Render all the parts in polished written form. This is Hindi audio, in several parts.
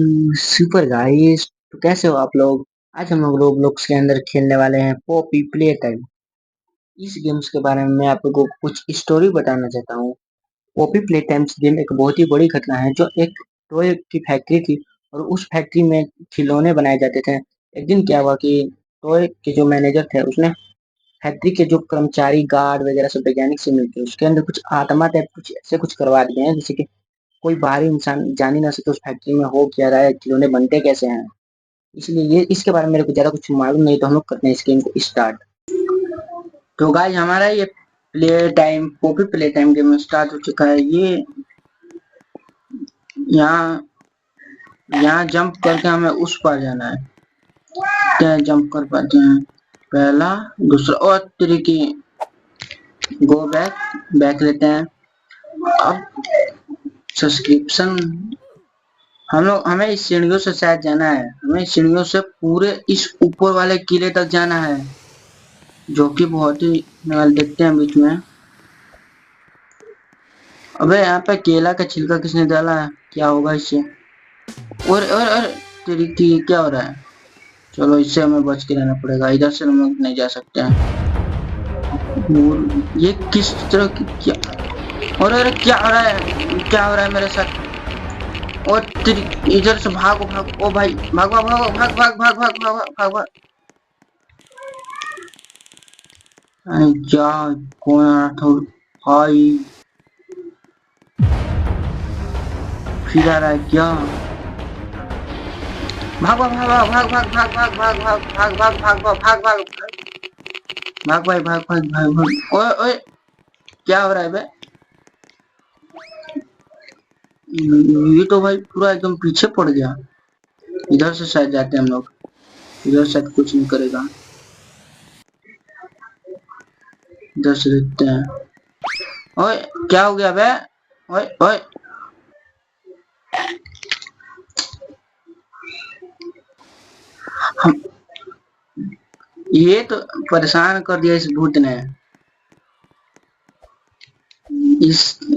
सुपर गाइस, तो कैसे हो आप लोग। आज हम लोग रोब्लॉक्स के अंदर खेलने वाले हैं पॉपी प्ले टाइम। इस गेम्स के बारे में मैं आप लोगों को कुछ स्टोरी बताना चाहता हूँ। पॉपी प्ले टाइम्स गेम एक बहुत ही बड़ी घटना है जो एक टॉय की फैक्ट्री थी और उस फैक्ट्री में खिलौने बनाए जाते थे। एक दिन क्या हुआ कि टॉय के जो मैनेजर थे उसने फैक्ट्री के जो कर्मचारी गार्ड वगैरह सब वैज्ञानिक से मिलकर उसके अंदर कुछ आत्मा टाइप कुछ ऐसे कुछ करवा दिए हैं जैसे कि कोई बाहरी इंसान जान ही ना सके उस फैक्ट्री में हो क्या रहा है, खिलौने बनते कैसे हैं। इसलिए ये इसके बारे में मेरे को ज्यादा कुछ मालूम नहीं, तो हम लोग करते हैं इस गेम को स्टार्ट। तो गाइस हमारा ये play time Poppy play time game start हो चुका है। ये यहाँ यहाँ जंप करके हमें उस पार जाना है। क्या जंप कर पाते हैं? पहला दूसरा और तरीके। गो बैक, बैक लेते हैं। अब सब्सक्रिप्शन हमें इस सीढ़ियों से शायद जाना है। हमें इस सीढ़ियों से पूरे इस ऊपर वाले किले तक जाना है, जो कि बहुत ही देखते हैं बीच में। अबे यहाँ पे केला का छिलका किसने डाला है? क्या होगा इससे? और तेरी की क्या हो रहा है? चलो इससे हमें बच के रहना पड़ेगा, इधर से हम लोग नहीं जा सकते हैं। ये किस तरह की क्या? और अरे क्या हो रहा है? क्या हो रहा है मेरे साथ? और तेरी इधर से भागो भागो। ओ भाई भाग भाग भाग भाग भाग भाग भाग भाग भाग भाग। क्या कौन आ रहा था भाई? फिर आ रहा है क्या? भाग भाग भाग भाग भाग भाग भाग भाग भाग भाग भाग भाग भाग भाग भाग भाई भाग भाग भाग भाग। ओए ओए क्या हो रहा है बे? ये तो भाई पूरा एकदम पीछे पड़ गया। इधर से शायद जाते हैं हम लोग। इधर शायद कुछ नहीं करेगा। इधर से देखते हैं। ओए क्या हो गया बे? ओए ओए हम ये तो परेशान कर दिया इस भूत ने।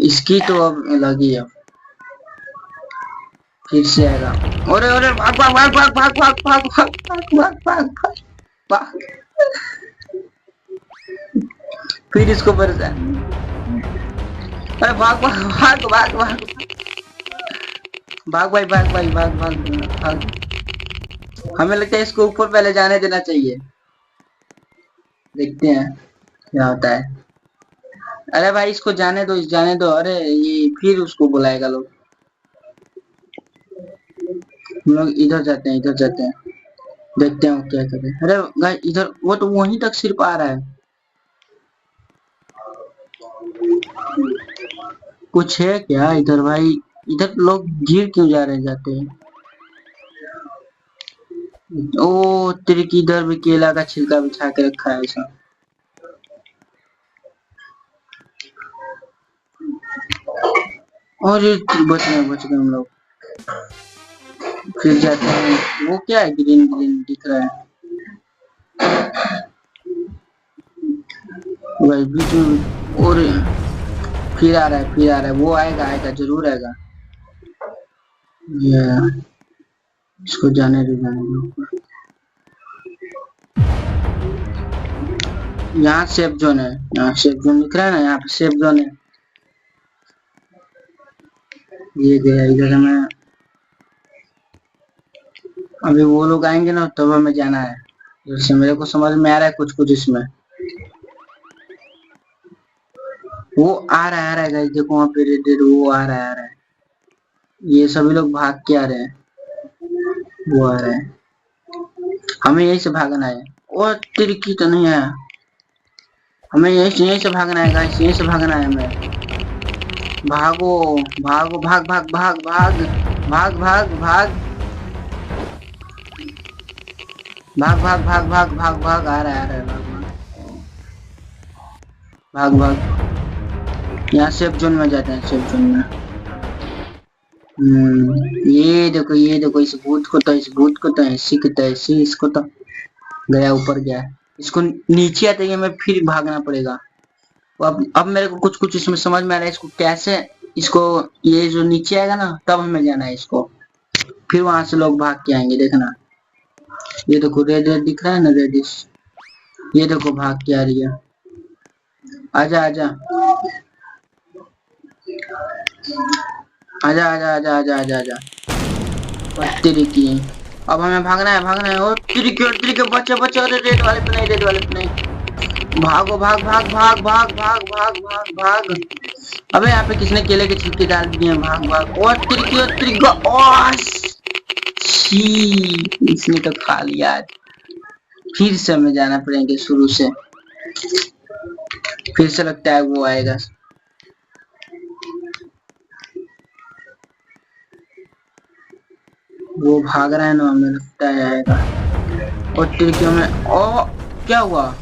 इसकी तो अब अलग ही है। फिर से आएगा। अरे अरे भाग भाग भाग भाग भाग भाग भाग भाग भाग भाग भाग भाग। फिर इसको परेशान। अरे भाग भाग भाग भाग भाग भाग भाई भाग भाई भाग भाग भाग। हमें लगता है इसको ऊपर पहले जाने देना चाहिए। देखते हैं क्या होता है। अरे भाई इसको जाने दो, जाने दो। अरे ये फिर उसको बुलाएगा लोग। हम लोग इधर जाते हैं, इधर जाते हैं। देखते हैं वो क्या करे। अरे गाइस इधर वो तो वहीं तक सिर्फ आ रहा है। कुछ है क्या इधर भाई? इधर लोग गिर क्यों जा रहे जाते हैं? ओ तेरे की इधर भी केला का छिलका बिछा के रखा है ऐसा। और ये बच गए हम लोग। फिर जाते हैं। वो क्या है ग्रीन ग्रीन दिख रहा है भाई बीच में। और फिर आ रहा है, फिर आ रहा है। वो आएगा आएगा जरूर आएगा। ये इसको जाने दो, जाने दो। यहाँ सेफ जोन है, यहाँ सेफ जोन दिख रहा है ना, यहाँ पे सेफ जोन है। ये गया इधर। हमें अभी वो लोग आएंगे ना तब हमें जाना है। जैसे मेरे को समझ में आ रहा है कुछ कुछ इसमें। वो आ रहा है गाइस, देखो वहाँ पे रेड रेड वो आ रहा है। ये सभी लोग भाग के आ रहे हैं। वो आ रहा है, हमें यहीं से भागना है। और तिरकी तो नहीं है। हमें यहीं से भागना है गाइस, यहीं से भागना है हमें। भागो भागो भाग भाग भाग भाग भाग भाग भाग भाग भाग भाग भाग भाग भाग। आ रहा है भाग भाग। यहाँ सेफ जोन में जाते हैं, सेफ जोन में। ये देखो इस भूत को तो, इस भूत को तो ऐसी को तो ऐसी, इसको तो गया ऊपर गया। इसको नीचे आते ही हमें फिर भागना पड़ेगा। अब मेरे को कुछ कुछ इसमें समझ में आ रहा है। इसको कैसे, इसको ये जो नीचे आएगा ना तब हमें जाना है इसको। फिर वहां से लोग भाग के आएंगे, देखना। ये देखो रेड रेड दिख रहा है ना, रेडिश। ये देखो भाग के आ रही है। आजा आजा आजा आजा आजा आजा आजा आजा। तेरी की। अब हमें भागना है, भागना है। ओ तेरी के बच्चे बच्चे। अरे रेड वाले पे नहीं, रेड वाले पे नहीं। भागो, भाग भाग भाग भाग भाग भाग भाग भाग। अबे यहाँ पे किसने केले के छिलके डाल दिए हैं? भाग भाग। ओ तेरी इसने तो खा लिया। फिर से हमें जाना पड़ेगा शुरू से। फिर से लगता है वो आएगा। वो भाग रहा है ना, हमें लगता है आएगा। और तिरकियों में ओ क्या हुआ?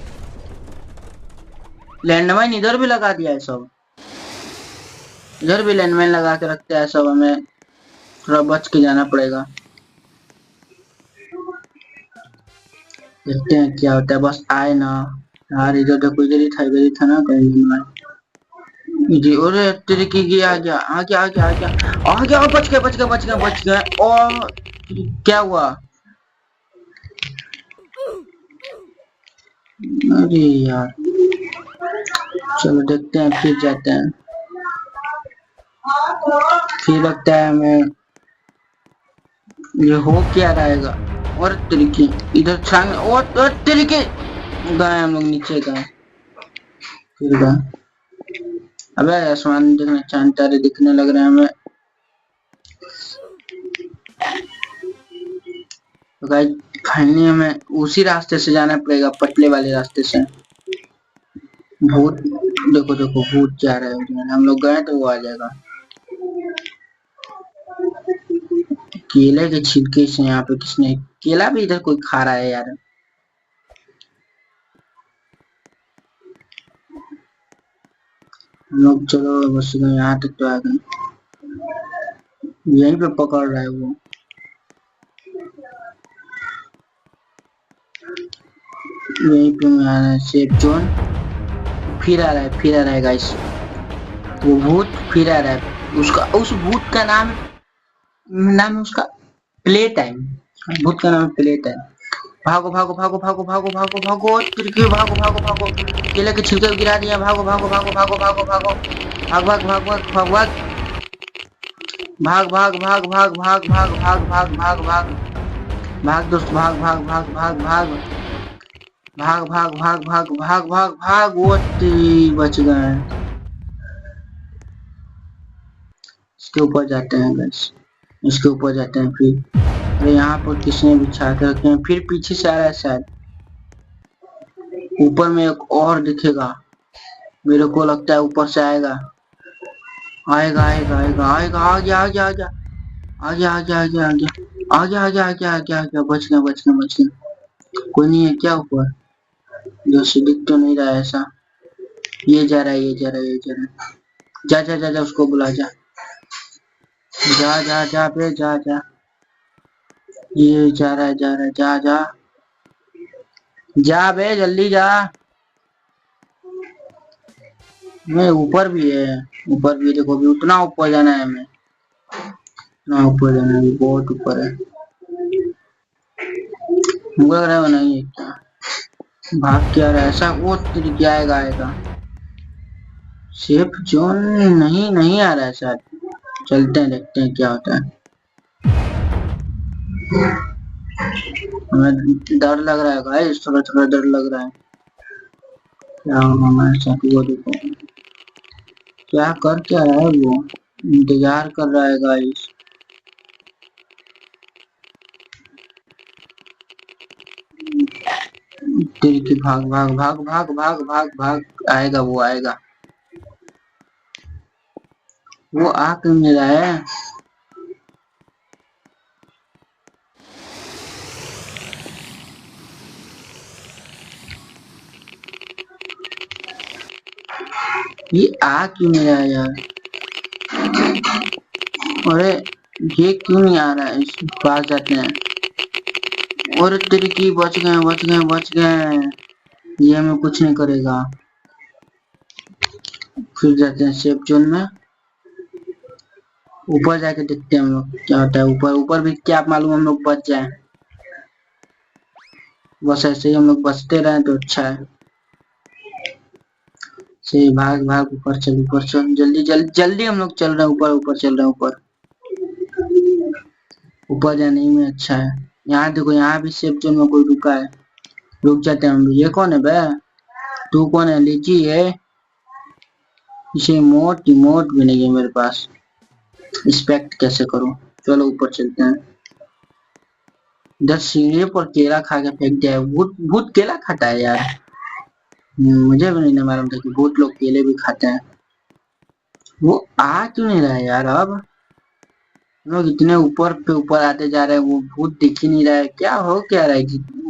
लैंडमाइन इधर भी लगा दिया है सब। इधर भी लैंडमाइन लगा के रखते हैं सब, हमें थोड़ा बच के जाना पड़ेगा। देखते हैं क्या होता है, बस आए ना यार। इधर देखो, इधर ही था ना कहीं। जी अरे तेरे की गया, आ गया आ गया आ गया आ गया आ गया। बच गए बच गए बच गए बच गए। और क्या हुआ? अरे यार, चलो देखते हैं, फिर जाते हैं। फिर लगता है हमें ये हो क्या रहेगा। और तरीके इधर छांग। और तरीके गए हम लोग, नीचे गए। फिर गए। अबे आसमान देखना, चांद तारे दिखने लग रहे हैं हमें। तो गाइस फाइनली हमें उसी रास्ते से जाना पड़ेगा, पतले वाले रास्ते से। भूत देखो देखो, भूत जा रहा है। हम लोग गए तो वो आ जाएगा। केले के छिलके से यहाँ पे किसने केला भी इधर कोई खा रहा है यार। हम लोग चलो बस यहाँ तक तो आ गए। यहीं पे पकड़ रहा है वो। यहीं पे आ रहा है सेफ जोन। फिर आ रहा है, फिर आ रहा है गाइस। वो भूत फिर आ रहा है। उसका उस भूत का नाम नाम है उसका प्ले टाइम। भूत का नाम प्ले टाइम। भागो भागो भागो भागो भागो भागो भागो तिरके, भागो भागो भागो। केले के छिलके गिरा दिया। भागो भागो भागो भागो भागो भागो। भाग भाग भाग भाग भाग भाग भाग भाग भाग भाग भाग भाग भाग भाग भाग भाग दोस्त, भाग भाग भाग भाग भाग भाग भाग भाग भाग भाग भाग भाग। वो बच गए। इसके ऊपर जाते हैं बस, इसके ऊपर जाते हैं। फिर अरे यहाँ पर किसने बिछा के रखे हैं? फिर पीछे से आ रहा है शायद। ऊपर में एक और दिखेगा, मेरे को लगता है ऊपर से आएगा आएगा आएगा आएगा आएगा। आ गया आ गया आ गया आ गया आ गया आ गया आ गया आ गया आ गया आ गया आ गया। बच गया बच गया बच गया। कोई नहीं है क्या ऊपर? जैसे दिख तो नहीं रहा है ऐसा। ये जा रहा है ये जा रहा है ये जा रहा है। जा जा जा जा, उसको बुला जा। जा जा जा बे जा जा। ये जा रहा है जा रहा है, जा जा जा बे जल्दी जा। मैं ऊपर भी है, ऊपर भी देखो। अभी उतना ऊपर जाना है हमें, उतना ऊपर जाना है, बहुत ऊपर है। मुझे लग रहा है वो नहीं है क्या? भाग क्या रहा है ऐसा? वो तरीके आएगा आएगा। सेफ जोन नहीं नहीं आ रहा है शायद। चलते हैं देखते हैं क्या होता है। हमें डर लग रहा है भाई, थोड़ा थोड़ा डर लग रहा है। क्या होगा हमारे साथ? वो देखो क्या कर क्या रहा है वो। इंतजार कर रहा है गाइस। तिरकी भाग भाग भाग भाग भाग भाग भाग। आएगा वो आएगा। वो आ क्यों नहीं रहा है? ये आ क्यों नहीं रहा है यार? अरे ये क्यों नहीं आ रहा है? इसके पास जाते हैं। और तिरकी बच गए बच गए बच गए। ये हमें कुछ नहीं करेगा। फिर जाते हैं सेफ जोन में। ऊपर जाके देखते हैं हम लोग क्या होता है। ऊपर ऊपर भी क्या मालूम हम लोग बच जाए। बस ऐसे ही हम लोग बचते रहे तो अच्छा है। से भाग भाग ऊपर चल जल्दी जल्दी जल्दी हम लोग चल रहे हैं ऊपर ऊपर चल रहे हैं ऊपर। ऊपर जाने में अच्छा है। यहाँ देखो यहाँ भी सेफ जोन में कोई रुका है। रुक जाते हैं हम भी। ये कौन है बे? तू कौन है? लीची है? इसे इमोट इमोट भी नहीं है मेरे पास। रिस्पेक्ट कैसे करूं? चलो ऊपर चलते हैं। इधर सीढ़ी पर केला खा के फेंक दिया है। भूत भूत केला खाता है यार। मुझे भी नहीं मालूम था कि भूत लोग केले भी खाते हैं। वो आ क्यों नहीं रहा है यार अब? लोग इतने ऊपर पे ऊपर आते जा रहे हैं, वो भूत दिख ही नहीं रहा है। क्या हो क्या रहा है?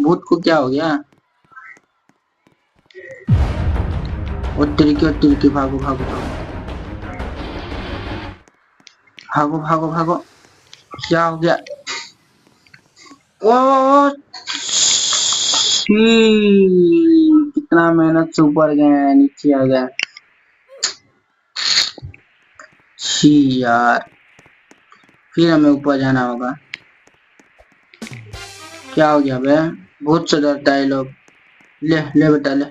भूत को क्या हो गया? वो तिरकी भागो भागो भागो भागो भागो भागो। क्या हो गया? ओ कितना मेहनत से ऊपर गए हैं, नीचे आ गया। छी यार, फिर हमें ऊपर जाना होगा। क्या हो गया बे? भूत से डरता है लोग। ले ले बेटा ले।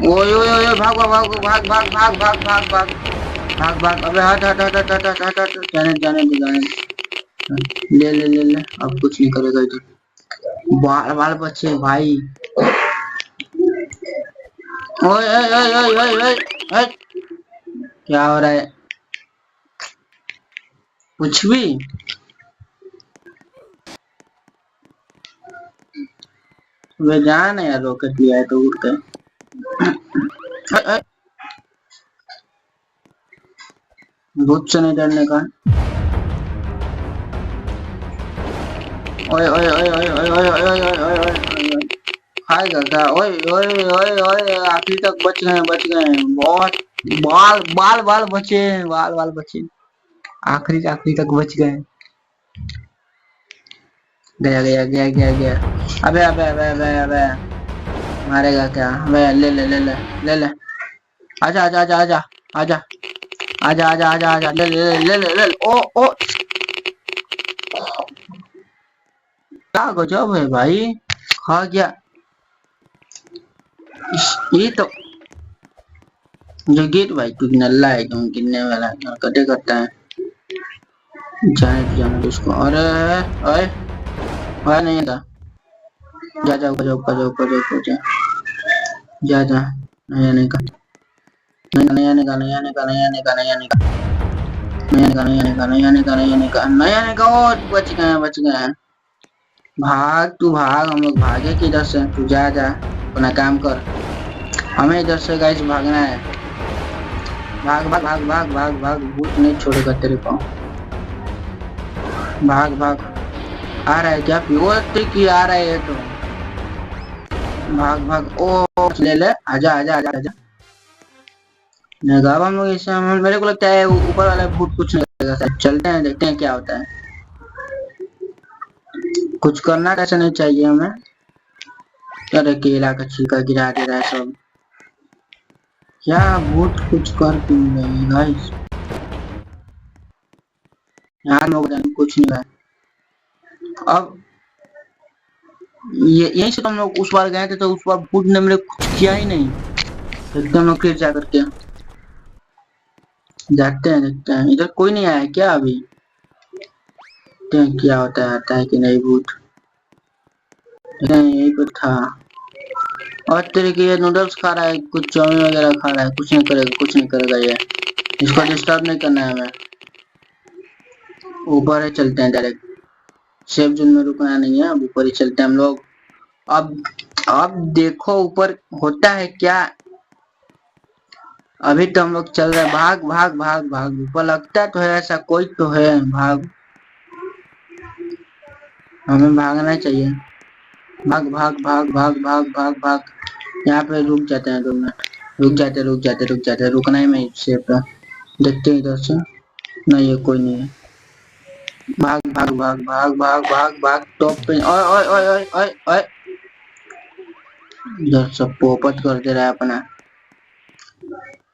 ओए ओए ओए भाग भाग भाग भाग भाग भाग भाग भाग भाग भाग भाग। अबे हट हट हट हट हट हट हट। जाने जाने दे जाने दे। ले ले ले ले। अब कुछ नहीं करेगा इधर। बाल बाल बच्चे भाई। ओए ओए ओए ओए ओए ओए ओए। क्या हो रहा है? कुछ भी। वे जान है यार, रॉकेट लिया है तो उड़ के। भूत से नहीं डरने का। ओए ओए ओए ओए ओए ओए ओए ओए ओए ओए। खाएगा क्या? ओए ओए ओए ओए आखिरी तक बच गए बच गए। बहुत बाल बाल बाल बचे बाल बाल बचे। आखिरी तक बच गए। गया गया गया गया गया। अबे अबे अबे अबे अबे। मारेगा क्या? अबे ले ले ले ले ले ले। आजा आजा आजा आजा आजा आजा आजा आजा आजा। ले ले ले ले ले। ओ ओ क्या गजब है भाई। खा गया। ये तो जो गिर भाई तू नल्ला है, क्यों गिरने वाला कटे करता है। जाने दो उसको। अरे ओए ओए नहीं था। जा जा ऊपर जा ऊपर जा ऊपर जा ऊपर जा। जा जा। नहीं आने का नहीं आने का नहीं आने का नहीं आने का नहीं आने का नहीं आने का नहीं आने का नहीं आने का नहीं आने का नहीं आने का। ओ बच गए बच गए। भाग तू भाग। हम लोग भागे किधर से? तू जा जा अपना काम कर। हमें इधर से गाइस भागना है। भाग भाग भाग भाग भाग भाग। भूत नहीं छोड़ेगा तेरे को। भाग भाग। आ रहा है क्या? प्योर की आ रहा है तो भाग भाग। ओ ले ले। आजा आजा आजा आजा। नगाब हम लोग इसे मेरे को लगता है ऊपर वाला भूत कुछ नहीं करेगा शायद। चलते हैं देखते हैं क्या होता है। कुछ करना कैसे नहीं चाहिए हमें। अरे केला का छिलका गिरा दे रहा है सब। क्या भूत कुछ कर क्यों नहीं रहे हैं गाइस? यहाँ लोग कुछ नहीं रहा है। अब ये यहीं से तो हम लोग उस बार गए थे तो उस बार भूत ने मेरे कुछ किया ही नहीं। देखते हम लोग फिर जा करके जाते हैं देखते हैं। इधर कोई नहीं आया क्या अभी? देखते हैं क्या होता है, आता है कि नहीं भूत। यही पर था। और तेरे के ये नूडल्स खा रहा है, कुछ चाउमीन वगैरह खा रहा है। कुछ नहीं करेगा कुछ नहीं करेगा ये। इसको डिस्टर्ब नहीं करना है हमें। ऊपर ही चलते हैं डायरेक्ट। सेफ जोन में रुकना नहीं है, अब ऊपर ही चलते हैं हम लोग। अब अब देखो ऊपर होता है क्या। अभी तो हम लोग चल रहे हैं। भाग भाग भाग भाग। ऊपर लगता तो है ऐसा कोई तो है। भाग। हमें भागना चाहिए। भाग भाग भाग भाग भाग भाग भाग। यहाँ पे रुक जाते हैं 2 मिनट। रुक जाते रुकना ही मैं सेफ है। देखते हैं इधर से। नहीं है कोई नहीं है। भाग भाग भाग भाग भाग भाग भाग। टॉप पे ओए ओए ओए ओए ओए ओए। इधर सब पोपट कर दे रहा है अपना।